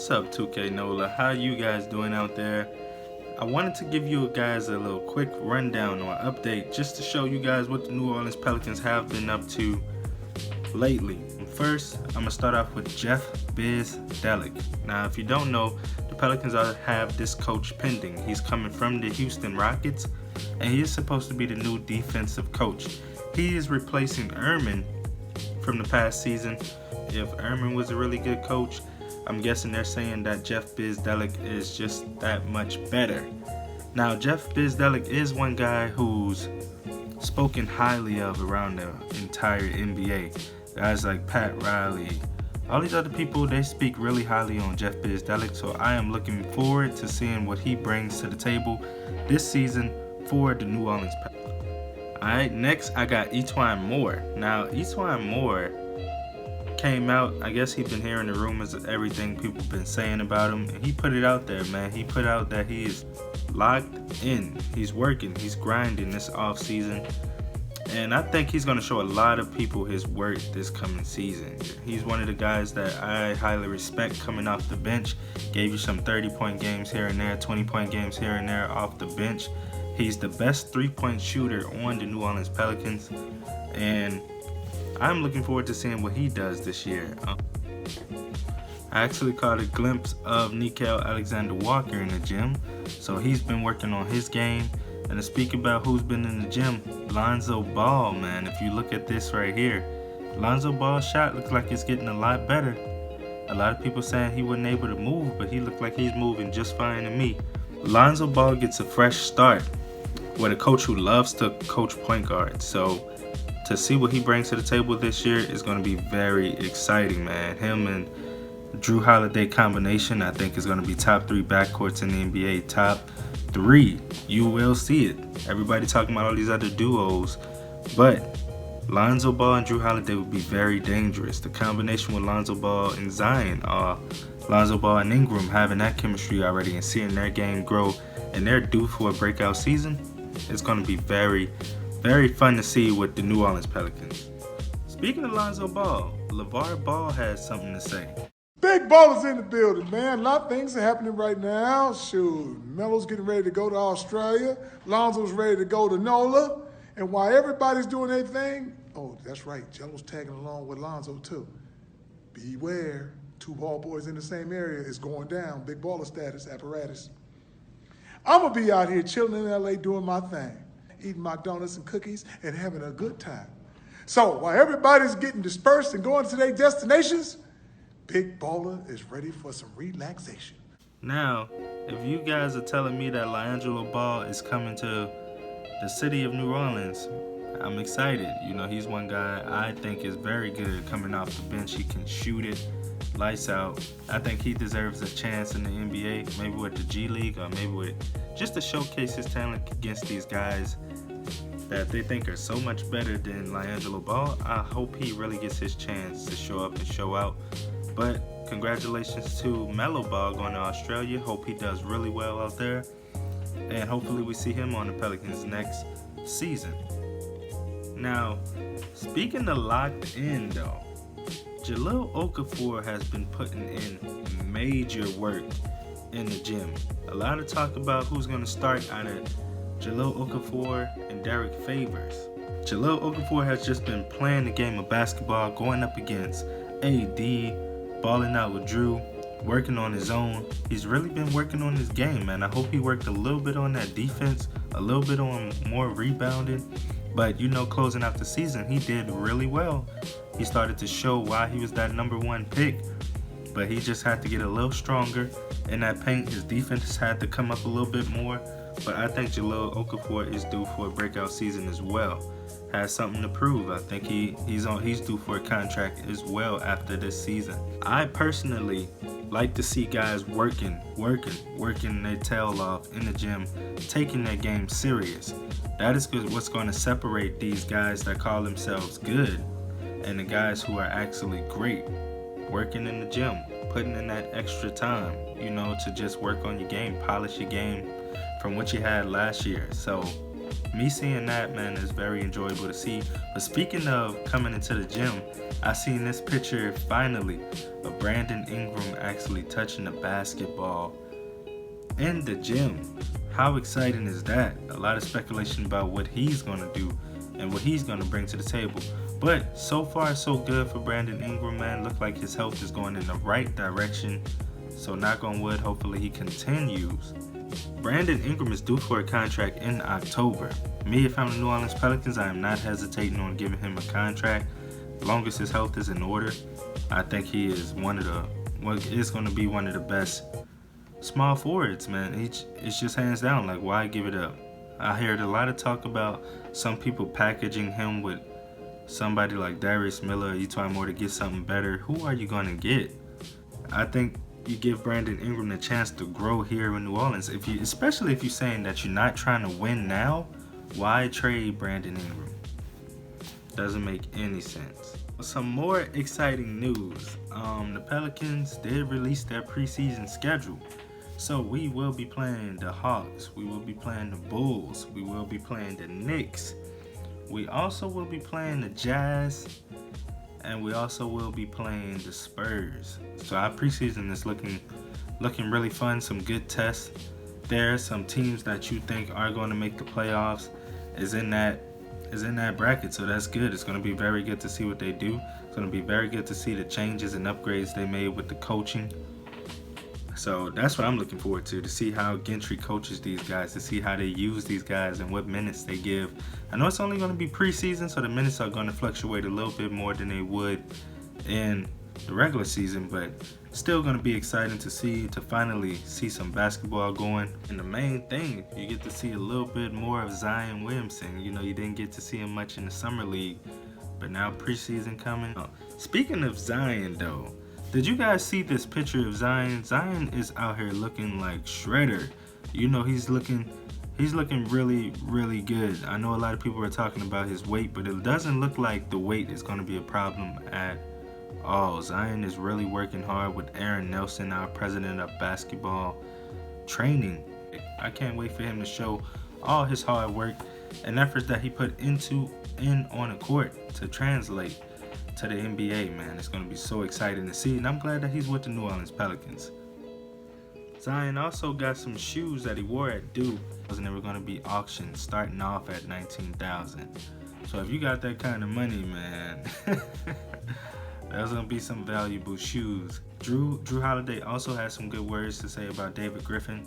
What's up, 2K Nola? How you guys doing out there? I wanted to give you guys a little quick rundown or update just to show you guys what the New Orleans Pelicans have been up to lately. And first, I'm going to start off with Jeff Delic. Now, if you don't know, the Pelicans have this coach pending. He's coming from the Houston Rockets, and he is supposed to be the new defensive coach. He is replacing Ehrman from the past season. If Ehrman was a really good coach, I'm guessing they're saying that Jeff Delic is just that much better. Now, Jeff Delic is one guy who's spoken highly of around the entire NBA. Guys like Pat Riley, all these other people, they speak really highly on Jeff Delic, so I am looking forward to seeing what he brings to the table this season for the New Orleans Pelicans. Alright, next I got E'Twaun Moore. Now, E'Twaun Moore came out, I guess he'd been hearing the rumors of everything people been saying about him, and he put it out there, man. He put out that he is locked in. He's working, he's grinding this off season, and I think he's going to show a lot of people his worth this coming season. He's one of the guys that I highly respect coming off the bench. Gave you some 30-point games here and there, 20-point games here and there off the bench. He's the best three-point shooter on the New Orleans Pelicans, and I'm looking forward to seeing what he does this year. I actually caught a glimpse of Nickeil Alexander-Walker in the gym, so he's been working on his game. And to speak about who's been in the gym, Lonzo Ball, man. If you look at this right here, Lonzo Ball's shot looks like it's getting a lot better. A lot of people saying he wasn't able to move, but he looked like he's moving just fine to me. Lonzo Ball gets a fresh start with a coach who loves to coach point guards. So to see what he brings to the table this year is going to be very exciting, man. Him and Drew Holiday combination, I think, is going to be top 3 backcourts in the NBA. Top 3. You will see it. Everybody talking about all these other duos, but Lonzo Ball and Drew Holiday would be very dangerous. The combination with Lonzo Ball and Zion, Lonzo Ball and Ingram having that chemistry already and seeing their game grow, and they're due for a breakout season, it's going to be very fun to see with the New Orleans Pelicans. Speaking of Lonzo Ball, LeVar Ball has something to say. Big ballers in the building, man. A lot of things are happening right now. Shoot, Melo's getting ready to go to Australia. Lonzo's ready to go to NOLA. And while everybody's doing their thing, oh, that's right, Jello's tagging along with Lonzo too. Beware, 2 ball boys in the same area is going down. Big baller status apparatus. I'm going to be out here chilling in LA doing my thing, eating my donuts and cookies and having a good time. So while everybody's getting dispersed and going to their destinations, Big Baller is ready for some relaxation. Now, if you guys are telling me that LiAngelo Ball is coming to the city of New Orleans, I'm excited. You know, he's one guy I think is very good coming off the bench. He can shoot it, lights out. I think he deserves a chance in the NBA, maybe with the G League or maybe with just to showcase his talent against these guys that they think are so much better than LiAngelo Ball. I hope he really gets his chance to show up and show out. But congratulations to Melo Ball going to Australia. Hope he does really well out there. And hopefully we see him on the Pelicans next season. Now, speaking of locked in though, Jahlil Okafor has been putting in major work in the gym. A lot of talk about who's going to start out of Jahlil Okafor and Derek Favors. Jahlil Okafor has just been playing the game of basketball, going up against AD, balling out with Drew, working on his own. He's really been working on his game, man. I hope he worked a little bit on that defense, a little bit on more rebounding. But, you know, closing out the season, he did really well. He started to show why he was that #1 pick. But he just had to get a little stronger in that paint. His defense had to come up a little bit more. But I think Jahlil Okafor is due for a breakout season as well. Has something to prove. I think he's due for a contract as well after this season. I personally like to see guys working their tail off in the gym, taking their game serious. That is what's going to separate these guys that call themselves good and the guys who are actually great. Working in the gym, putting in that extra time, you know, to just work on your game, polish your game from what you had last year. So Me seeing that, man, is very enjoyable to see. But speaking of coming into the gym, I seen this picture finally of Brandon Ingram actually touching the basketball in the gym. How exciting is that? A lot of speculation about what he's going to do and what he's going to bring to the table. But so far, so good for Brandon Ingram, man. Look like his health is going in the right direction. So knock on wood, hopefully he continues. Brandon Ingram is due for a contract in October. Me, if I'm the New Orleans Pelicans, I am not hesitating on giving him a contract. As long as his health is in order, I think he is going to be one of the best small forwards, man. It's just hands down, like, why give it up? I heard a lot of talk about some people packaging him with somebody like Darius Miller. You try more to get something better. Who are you going to get? I think you give Brandon Ingram the chance to grow here in New Orleans. Especially if you're saying that you're not trying to win now, why trade Brandon Ingram? Doesn't make any sense. Some more exciting news. The Pelicans did release their preseason schedule. So we will be playing the Hawks. We will be playing the Bulls. We will be playing the Knicks. We also will be playing the Jazz. And we also will be playing the Spurs. So our preseason is looking really fun. Some good tests there. Some teams that you think are going to make the playoffs is in that bracket. So that's good. It's going to be very good to see what they do. It's going to be very good to see the changes and upgrades they made with the coaching. So that's what I'm looking forward to see how Gentry coaches these guys, to see how they use these guys and what minutes they give. I know it's only going to be preseason, so the minutes are going to fluctuate a little bit more than they would in the regular season, but still going to be exciting to finally see some basketball going. And the main thing, you get to see a little bit more of Zion Williamson. You know, you didn't get to see him much in the summer league, but now preseason coming. Speaking of Zion, though, did you guys see this picture of Zion? Zion is out here looking like Shredder. You know, he's looking really, really good. I know a lot of people are talking about his weight, but it doesn't look like the weight is going to be a problem at all. Zion is really working hard with Aaron Nelson, our president of basketball training. I can't wait for him to show all his hard work and efforts that he put in on the court to translate to the NBA, man. It's going to be so exciting to see, and I'm glad that he's with the New Orleans Pelicans. Zion also got some shoes that he wore at Duke. And they were going to be auctioned starting off at $19,000. So if you got that kind of money, man, there's going to be some valuable shoes. Drew Holiday also has some good words to say about David Griffin.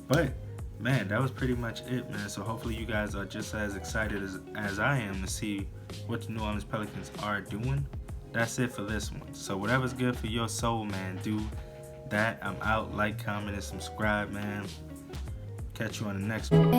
But man, that was pretty much it, man. So hopefully you guys are just as excited as I am to see what the New Orleans Pelicans are doing. That's it for this one. So whatever's good for your soul, man, do that. I'm out. Like, comment, and subscribe, man. Catch you on the next one.